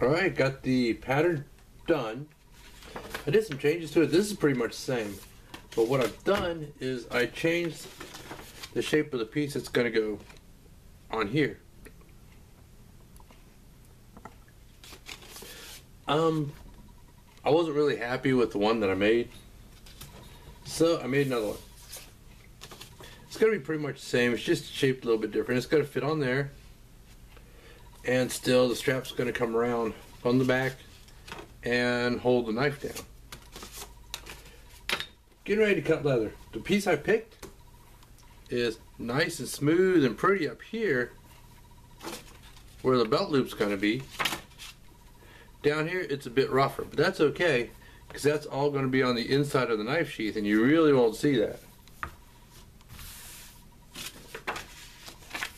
Alright, got the pattern done. I did some changes to it. This is pretty much the same. But what I've done is I changed the shape of the piece that's going to go on here. I wasn't really happy with the one that I made, so I made another one. It's going to be pretty much the same. It's just shaped a little bit different. It's going to fit on there, and still the strap's going to come around on the back and hold the knife down. Getting ready to cut leather. The piece I picked is nice and smooth and pretty up here where the belt loop's going to be. Down here it's a bit rougher, but that's okay because that's all going to be on the inside of the knife sheath and you really won't see that.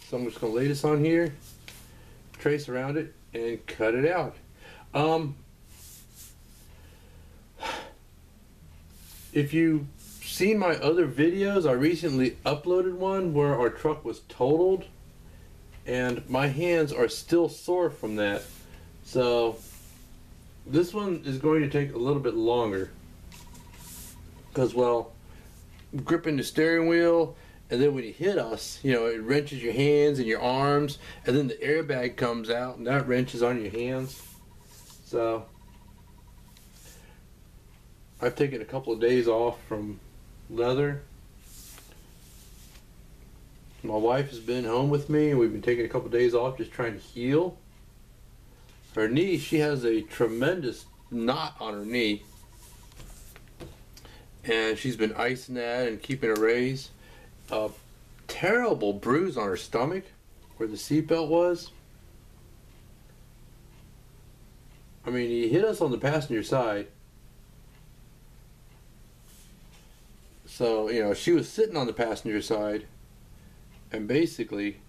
So I'm just going to lay this on here, trace around it, and cut it out. If you've seen my other videos, I recently uploaded one where our truck was totaled and my hands are still sore from that. So this one is going to take a little bit longer because, well, gripping the steering wheel, and then when you hit us, you know, it wrenches your hands and your arms, and then the airbag comes out and that wrenches on your hands. So I've taken a couple of days off from leather. My wife has been home with me and we've been taking a couple of days off just trying to heal. Her knee, she has a tremendous knot on her knee, and she's been icing that and keeping it raised. A terrible bruise on her stomach where the seatbelt was. I mean, he hit us on the passenger side, so you know she was sitting on the passenger side, and basically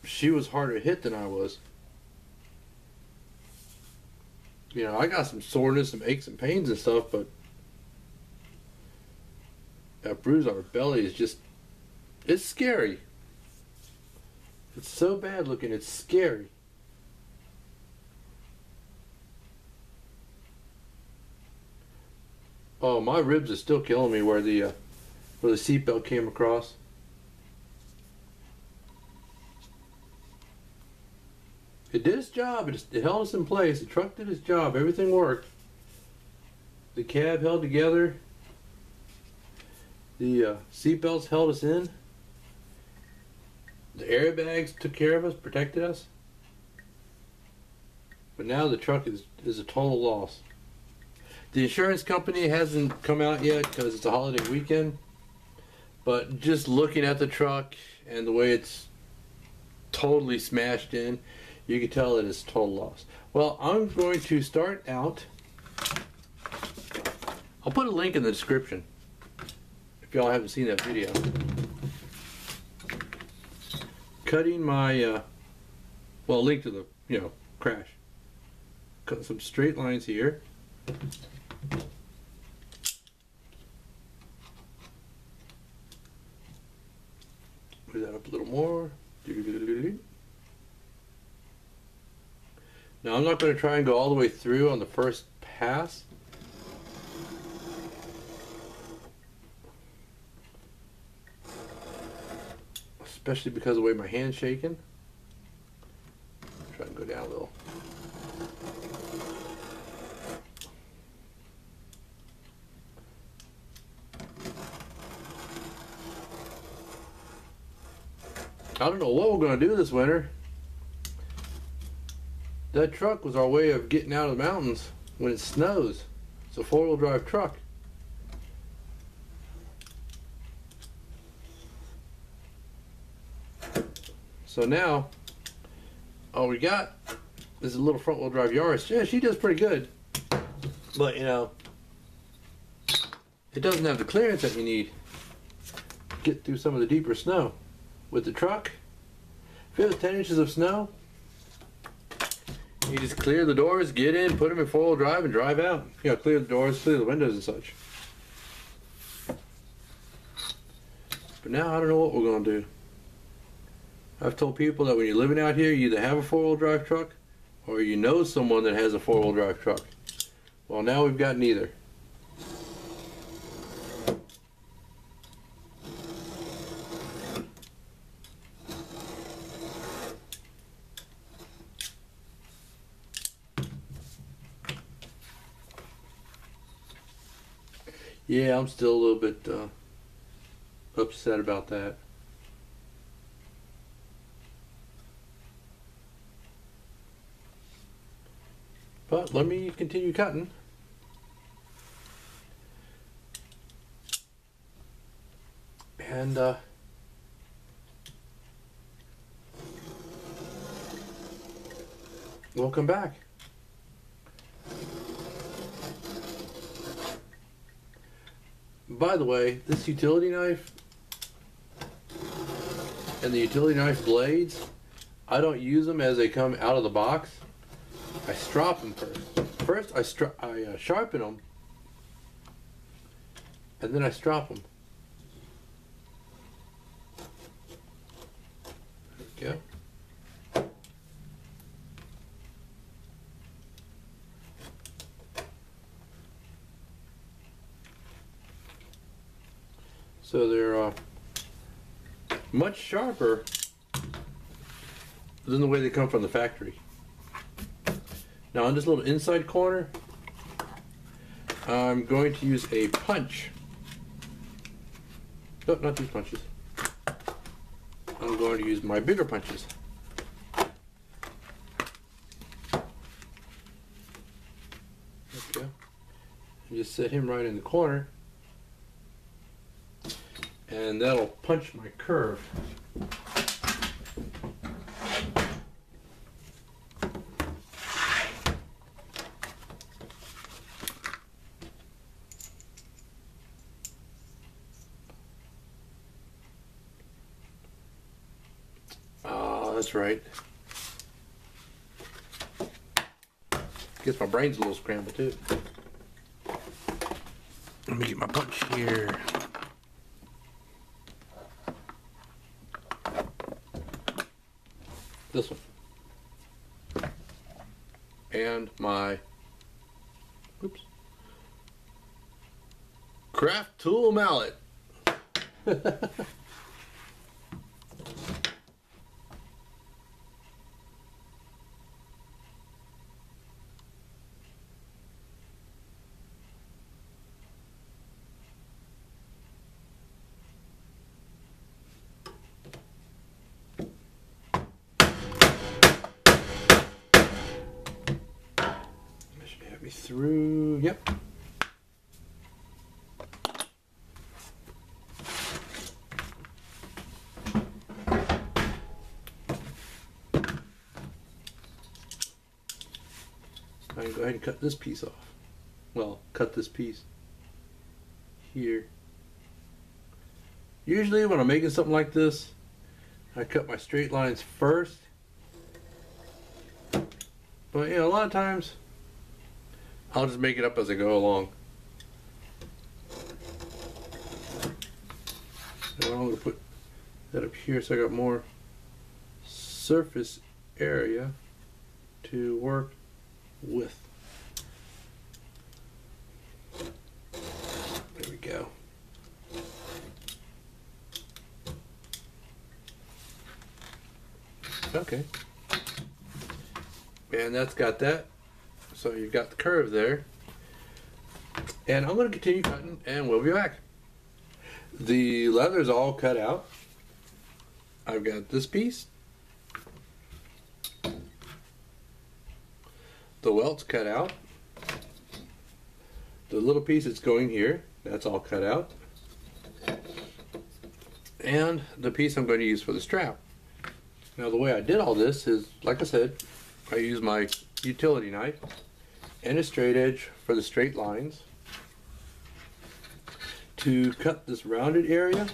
she was harder hit than I was. You know, I got some soreness, some aches and pains and stuff, but that bruise on her belly is just, it's scary. It's so bad looking, it's scary. Oh, my ribs are still killing me where the seatbelt came across. It did its job. It held us in place. The truck did its job. Everything worked. The cab held together. The seatbelts held us in. The airbags took care of us, protected us. But now the truck is a total loss. The insurance company hasn't come out yet because it's a holiday weekend. But just looking at the truck and the way it's totally smashed in, you can tell that it's a total loss. Well, I'm going to start out. I'll put a link in the description if y'all haven't seen that video. Cutting my, well, link to the, crash. Cut some straight lines here. Put that up a little more. Now I'm not going to try and go all the way through on the first pass. Especially because of the way my hand's shaking. Try and go down a little. I don't know what we're going to do this winter. That truck was our way of getting out of the mountains when it snows. It's a four-wheel drive truck. So now, all we got is a little front-wheel drive Yaris. Yeah, she does pretty good. But, you know, it doesn't have the clearance that you need to get through some of the deeper snow. With the truck, if it has 10 inches of snow, you just clear the doors, get in, put them in four-wheel drive, and drive out. You know, clear the doors, clear the windows and such. But now I don't know what we're going to do. I've told people that when you're living out here, you either have a four-wheel drive truck or you know someone that has a four-wheel drive truck. Well, now we've got neither. Yeah, I'm still a little bit upset about that. But let me continue cutting. And we'll come back. By the way, this utility knife and the utility knife blades, I don't use them as they come out of the box. I strop them first. First, I sharpen them, and then I strop them. There we go. So they're much sharper than the way they come from the factory. Now on this little inside corner, I'm going to use a punch. No, not these punches. I'm going to use my bigger punches. There we go. And just set him right in the corner. And that'll punch my curve. Oh, that's right. Guess my brain's a little scrambled too. Let me get my punch here. This one. And my, oops, craft tool mallet. Through, yep. I can go ahead and cut this piece off. Well, cut this piece here. Usually when I'm making something like this, I cut my straight lines first. But you know, a lot of times I'll just make it up as I go along. So I'm going to put that up here so I got more surface area to work with. There we go. Okay. And that's got that. So you've got the curve there. And I'm going to continue cutting and we'll be back. The leather's all cut out. I've got this piece. The welt's cut out. The little piece that's going here, that's all cut out. And the piece I'm going to use for the strap. Now the way I did all this is, like I said, I use my utility knife and a straight edge for the straight lines. To cut this rounded area,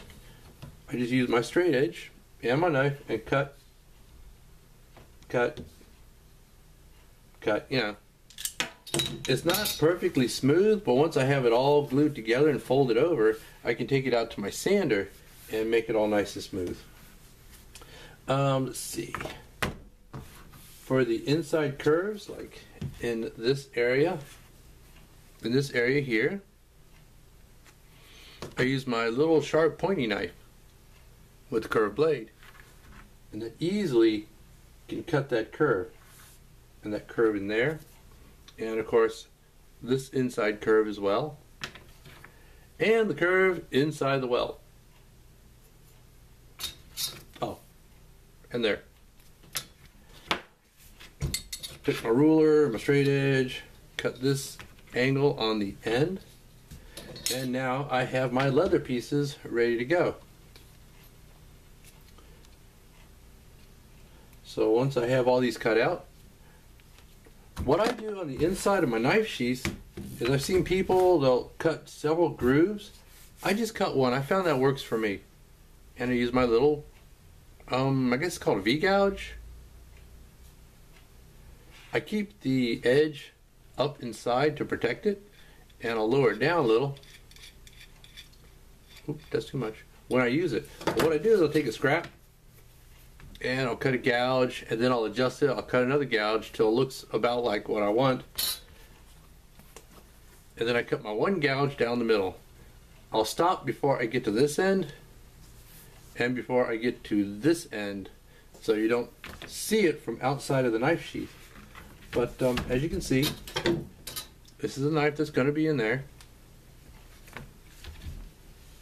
I just use my straight edge and my knife and cut, you know. It's not perfectly smooth, but once I have it all glued together and folded over, I can take it out to my sander and make it all nice and smooth. Let's see. For the inside curves, like in this area here, I use my little sharp pointy knife with the curved blade, and that easily can cut that curve, and that curve in there, and of course this inside curve as well, and the curve inside the welt. Oh, and there. Pick my ruler, my straight edge, cut this angle on the end, and now I have my leather pieces ready to go. So once I have all these cut out, what I do on the inside of my knife sheath is I've seen people, they'll cut several grooves. I just cut one. I found that works for me. And I use my little, I guess it's called a V-gouge. I keep the edge up inside to protect it, and I'll lower it down a little. Oops, that's too much. When I use it. But what I do is I'll take a scrap, and I'll cut a gouge, and then I'll adjust it. I'll cut another gouge till it looks about like what I want. And then I cut my one gouge down the middle. I'll stop before I get to this end, and before I get to this end, so you don't see it from outside of the knife sheath. But as you can see, this is a knife that's going to be in there.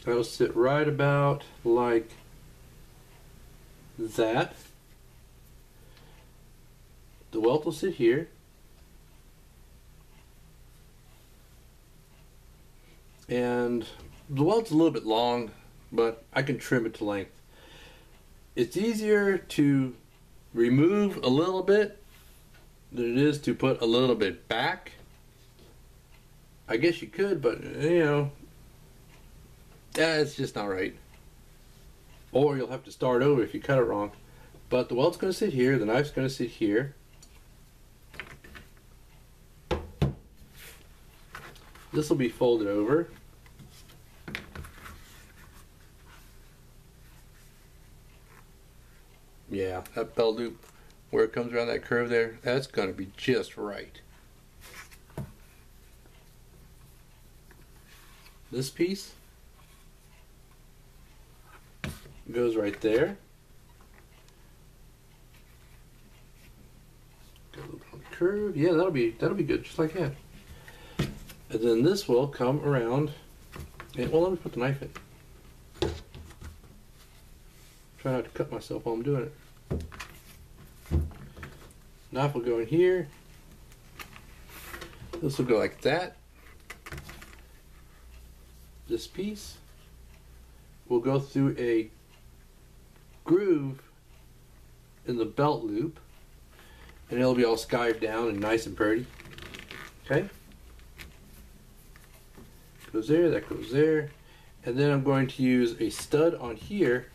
That'll sit right about like that. The welt will sit here. And the welt's a little bit long, but I can trim it to length. It's easier to remove a little bit than it is to put a little bit back. I guess you could, but you know, it's just not right. Or you'll have to start over if you cut it wrong. But the welt's going to sit here, the knife's going to sit here. This will be folded over. Yeah, that belt loop where it comes around that curve there, that's going to be just right. This piece goes right there. Go a little bit on the curve. Yeah, that'll be good, just like that. And then this will come around. And, well, let me put the knife in. Try not to cut myself while I'm doing it. Knife will go in here. This will go like that. This piece will go through a groove in the belt loop, and it'll be all skived down and nice and pretty. Okay? Goes there, that goes there. And then I'm going to use a stud on here,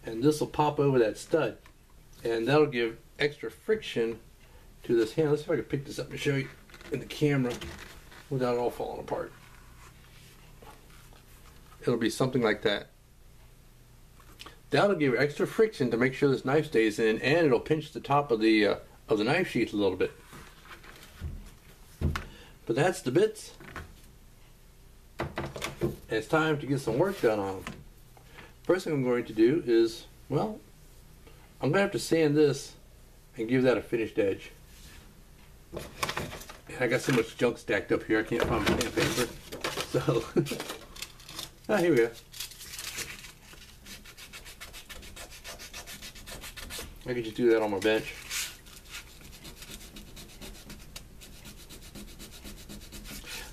and this will pop over that stud. And that'll give extra friction to this hand. Let's see if I can pick this up and show you in the camera without it all falling apart. It'll be something like that. That'll give extra friction to make sure this knife stays in, and it'll pinch the top of the knife sheath a little bit. But that's the bits. And it's time to get some work done on them. First thing I'm going to do is, well, I'm going to have to sand this and give that a finished edge. And I got so much junk stacked up here I can't find my sandpaper. So, here we go. I could just do that on my bench.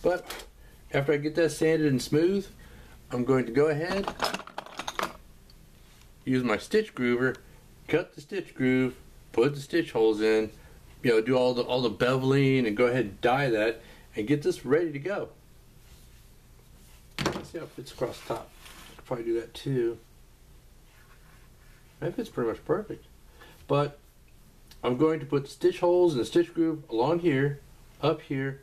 But after I get that sanded and smooth, I'm going to go ahead, use my stitch groover, cut the stitch groove, put the stitch holes in, you know, do all the beveling, and go ahead and die that, and get this ready to go. Let's see how it fits across the top. I could probably do that too. That fits pretty much perfect. But I'm going to put the stitch holes and the stitch groove along here, up here,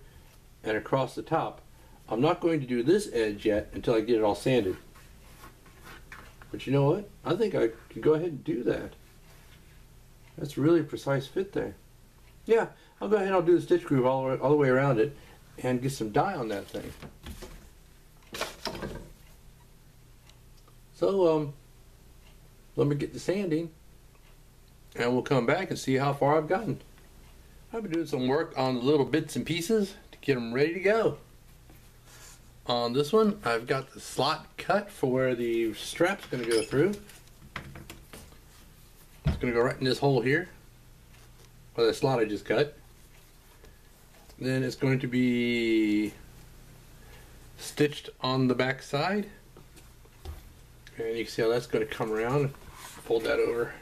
and across the top. I'm not going to do this edge yet until I get it all sanded. But you know what? I think I can go ahead and do that. That's really a precise fit there. Yeah, I'll go ahead and I'll do the stitch groove all the way around it and get some dye on that thing. So, let me get the sanding and we'll come back and see how far I've gotten. I've been doing some work on the little bits and pieces to get them ready to go. On this one, I've got the slot cut for where the strap's going to go through. It's going to go right in this hole here, or the slot I just cut. Then it's going to be stitched on the back side. And you can see how that's going to come around. Fold that over.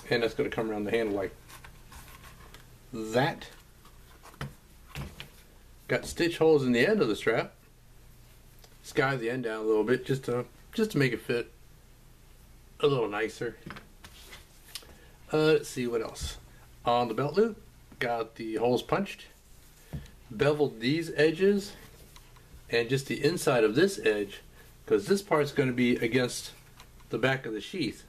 And that's going to come around the handle like that. Got stitch holes in the end of the strap. Skive the end down a little bit just to make it fit a little nicer. Let's see what else. On the belt loop, got the holes punched. Beveled these edges and just the inside of this edge, because this part's going to be against the back of the sheath.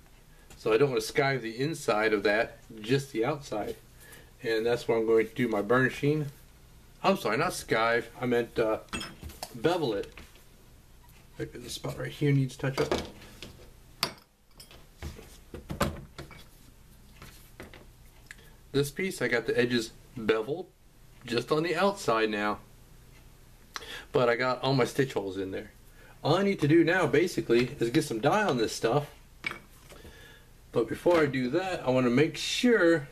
So I don't want to skive the inside of that, just the outside. And that's where I'm going to do my burn sheen. I'm sorry, not skive. I meant bevel it. Look at the spot right here needs touch up. This piece, I got the edges beveled just on the outside now. But I got all my stitch holes in there. All I need to do now basically is get some dye on this stuff. But before I do that, I want to make sure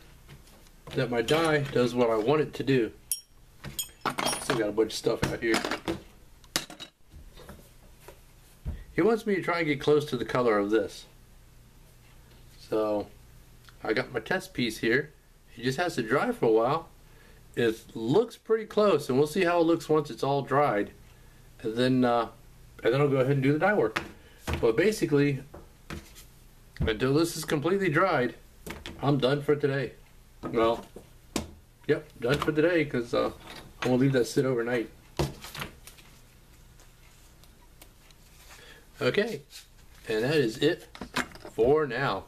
that my dye does what I want it to do. Still got a bunch of stuff out here. He wants me to try and get close to the color of this. So I got my test piece here. It just has to dry for a while. It looks pretty close, and we'll see how it looks once it's all dried. And then I'll go ahead and do the dye work. But basically, until this is completely dried, I'm done for today. Well, yep, done for today, because I'm going to leave that sit overnight. Okay, and that is it for now.